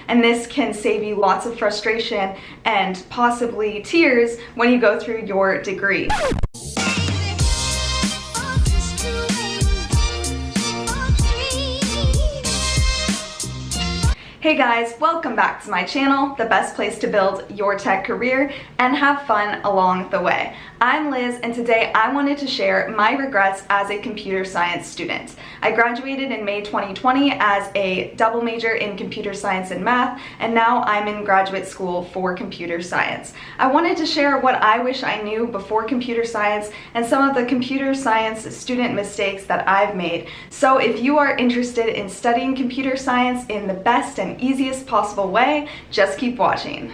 and this can save you lots of frustration and possibly tears when you go through your degree. Hey guys, welcome back to my channel, the best place to build your tech career and have fun along the way. I'm Liz, and today I wanted to share my regrets as a computer science student. I graduated in May 2020 as a double major in computer science and math, and now I'm in graduate school for computer science. I wanted to share what I wish I knew before computer science and some of the computer science student mistakes that I've made. So if you are interested in studying computer science in the best and easiest possible way, just keep watching.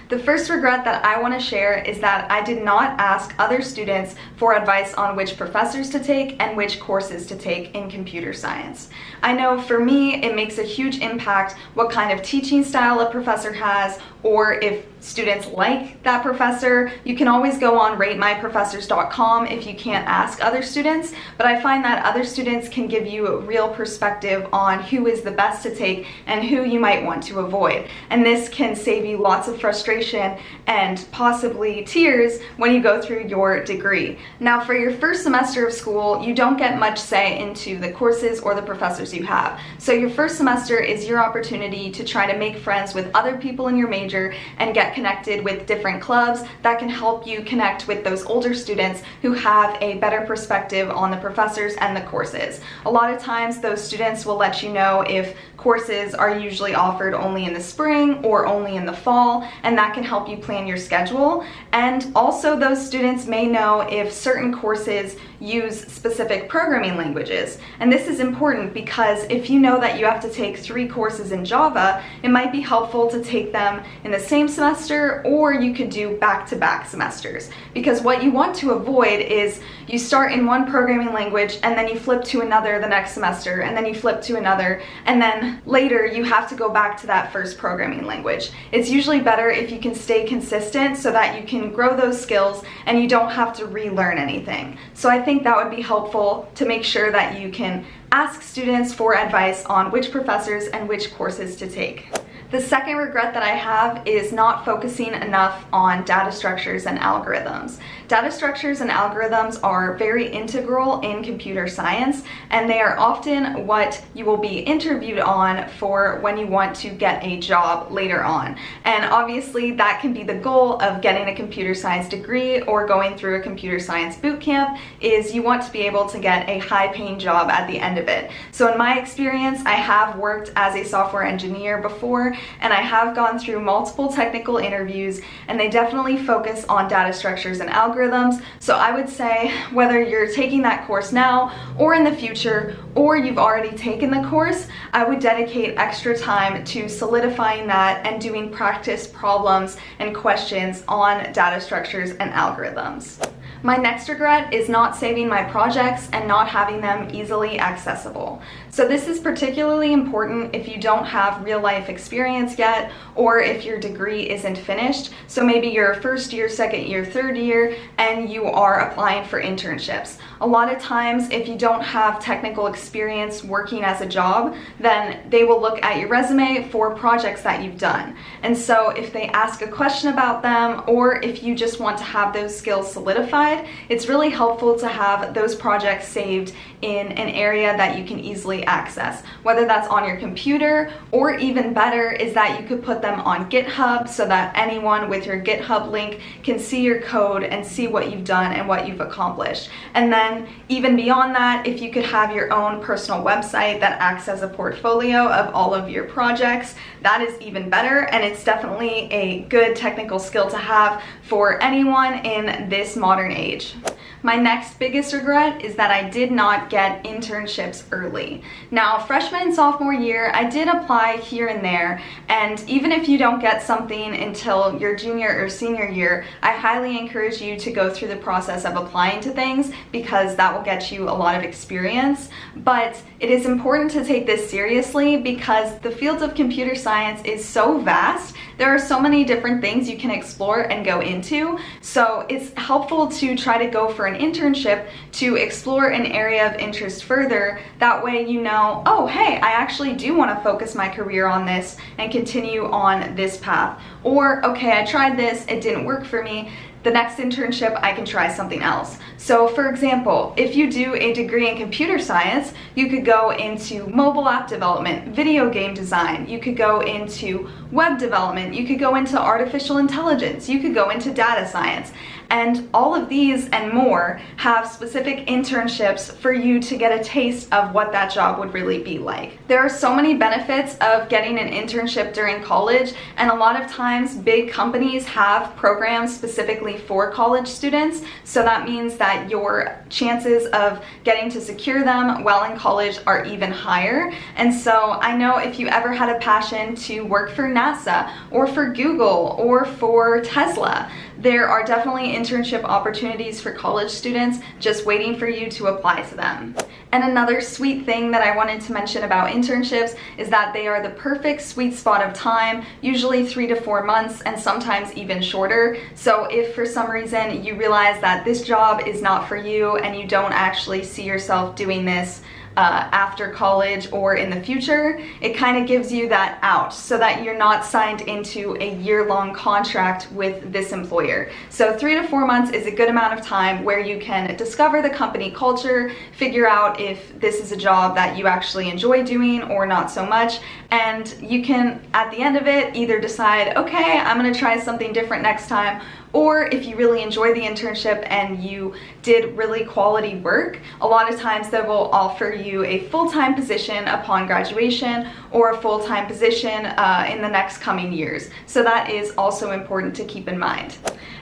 The first regret that I want to share is that I did not ask other students for advice on which professors to take and which courses to take in computer science. I know for me it makes a huge impact what kind of teaching style a professor has, or if students like that professor. You can always go on ratemyprofessors.com if you can't ask other students, but I find that other students can give you a real perspective on who is the best to take and who you might want to avoid. And this can save you lots of frustration and possibly tears when you go through your degree. Now, for your first semester of school, you don't get much say into the courses or the professors you have. So your first semester is your opportunity to try to make friends with other people in your major and get connected with different clubs that can help you connect with those older students who have a better perspective on the professors and the courses. A lot of times those students will let you know if courses are usually offered only in the spring or only in the fall, and that can help you plan your schedule. And also those students may know if certain courses use specific programming languages. And this is important because if you know that you have to take 3 courses in Java, it might be helpful to take them in the same semester, or you could do back-to-back semesters. Because what you want to avoid is you start in one programming language and then you flip to another the next semester, and then you flip to another, and then later you have to go back to that first programming language. It's usually better if you can stay consistent so that you can grow those skills and you don't have to relearn anything. So I think that would be helpful to make sure that you can ask students for advice on which professors and which courses to take. The second regret that I have is not focusing enough on data structures and algorithms. Data structures and algorithms are very integral in computer science, and they are often what you will be interviewed on for when you want to get a job later on. And obviously that can be the goal of getting a computer science degree or going through a computer science boot camp, is you want to be able to get a high-paying job at the end of it. So in my experience, I have worked as a software engineer before, and I have gone through multiple technical interviews, and they definitely focus on data structures and algorithms. So I would say whether you're taking that course now or in the future, or you've already taken the course, I would dedicate extra time to solidifying that and doing practice problems and questions on data structures and algorithms. My next regret is not saving my projects and not having them easily accessible. So this is particularly important if you don't have real life experience yet, or if your degree isn't finished. So maybe you're first year, second year, third year, and you are applying for internships. A lot of times, if you don't have technical experience working as a job, then they will look at your resume for projects that you've done. And so if they ask a question about them, or if you just want to have those skills solidified, it's really helpful to have those projects saved in an area that you can easily access, whether that's on your computer, or even better is that you could put them on GitHub so that anyone with your GitHub link can see your code and see what you've done and what you've accomplished. And then even beyond that, if you could have your own personal website that acts as a portfolio of all of your projects, that is even better, and it's definitely a good technical skill to have for anyone in this modern age. My next biggest regret is that I did not get internships early. Now, freshman and sophomore year, I did apply here and there, and even if you don't get something until your junior or senior year, I highly encourage you to go through the process of applying to things because that will get you a lot of experience. But it is important to take this seriously because the field of computer science is so vast There are so many different things you can explore and go into, so it's helpful to try to go for an internship to explore an area of interest further. That way you know, oh hey, I actually do want to focus my career on this and continue on this path. Or, okay, I tried this, it didn't work for me. The next internship, I can try something else. So for example, if you do a degree in computer science, you could go into mobile app development, video game design, you could go into web development, you could go into artificial intelligence, you could go into data science. And all of these and more have specific internships for you to get a taste of what that job would really be like. There are so many benefits of getting an internship during college, and a lot of times big companies have programs specifically for college students, so that means that your chances of getting to secure them while in college are even higher. And so I know if you ever had a passion to work for NASA or for Google or for Tesla, there are definitely internship opportunities for college students just waiting for you to apply to them. And another sweet thing that I wanted to mention about internships is that they are the perfect sweet spot of time, usually 3 to 4 months and sometimes even shorter. So if for some reason you realize that this job is not for you and you don't actually see yourself doing this after college or in the future, it kind of gives you that out so that you're not signed into a year-long contract with this employer. So 3 to 4 months is a good amount of time where you can discover the company culture, figure out if this is a job that you actually enjoy doing or not so much, and you can, at the end of it, either decide, okay, I'm gonna try something different next time, or if you really enjoy the internship and you did really quality work, a lot of times they will offer you a full-time position upon graduation or a full-time position in the next coming years. So that is also important to keep in mind.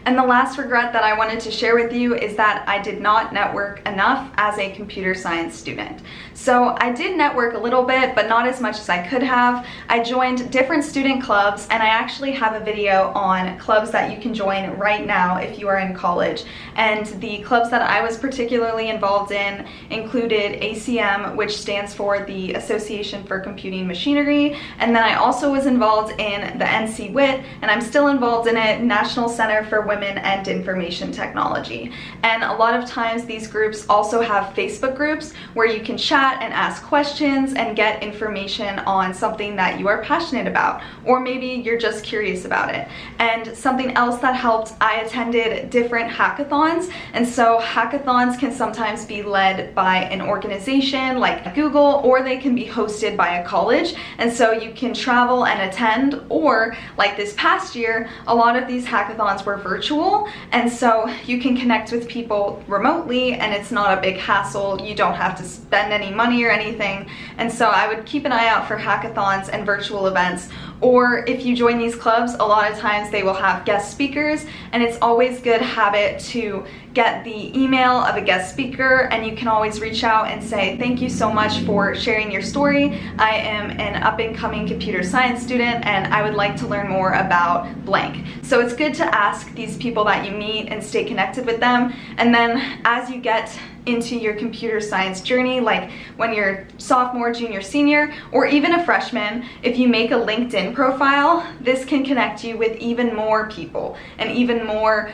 And the last regret that I wanted to share with you is that I did not network enough as a computer science student. So I did network a little bit, but not as much as I could have. I joined different student clubs, and I actually have a video on clubs that you can join right now if you are in college. And the clubs that I was particularly involved in included ACM, which stands for the Association for Computing Machinery, and then I also was involved in the NC-WIT, and I'm still involved in it, National Center for Women and Information Technology. And a lot of times these groups also have Facebook groups where you can chat and ask questions and get information on something that you are passionate about, or maybe you're just curious about it. And something else that helped, I attended different hackathons, and so hackathons can sometimes be led by an organization like Google, or they can be hosted by a college, and so you can travel and attend, or like this past year, a lot of these hackathons were virtual, and so you can connect with people remotely and it's not a big hassle. You don't have to spend any money or anything, and so I would keep an eye out for hackathons and virtual events. Or if you join these clubs, a lot of times they will have guest speakers, and it's always good habit to get the email of a guest speaker, and you can always reach out and say, thank you so much for sharing your story. I am an up-and-coming computer science student and I would like to learn more about blank. So it's good to ask these people that you meet and stay connected with them, and then as you get into your computer science journey, like when you're sophomore, junior, senior, or even a freshman, if you make a LinkedIn profile, this can connect you with even more people and even more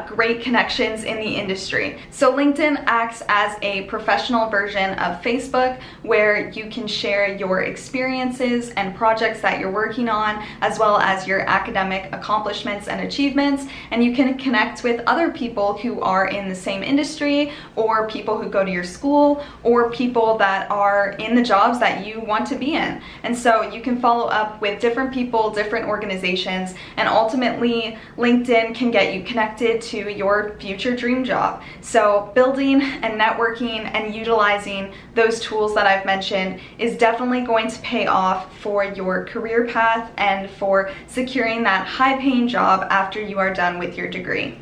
great connections in the industry. So LinkedIn acts as a professional version of Facebook where you can share your experiences and projects that you're working on, as well as your academic accomplishments and achievements, and you can connect with other people who are in the same industry, or people who go to your school, or people that are in the jobs that you want to be in. And so you can follow up with different people, different organizations, and ultimately LinkedIn can get you connected to your future dream job. So building and networking and utilizing those tools that I've mentioned is definitely going to pay off for your career path and for securing that high-paying job after you are done with your degree.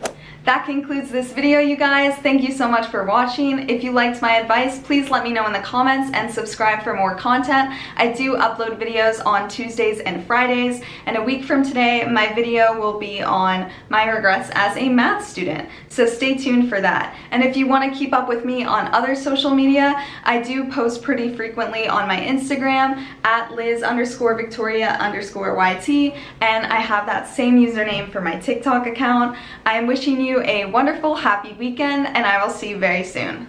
That concludes this video, you guys. Thank you so much for watching. If you liked my advice, please let me know in the comments and subscribe for more content. I do upload videos on Tuesdays and Fridays, and a week from today, my video will be on my regrets as a math student. So stay tuned for that. And if you want to keep up with me on other social media, I do post pretty frequently on my Instagram at Liz_Victoria_YT, and I have that same username for my TikTok account. I am wishing you a wonderful, happy weekend, and I will see you very soon.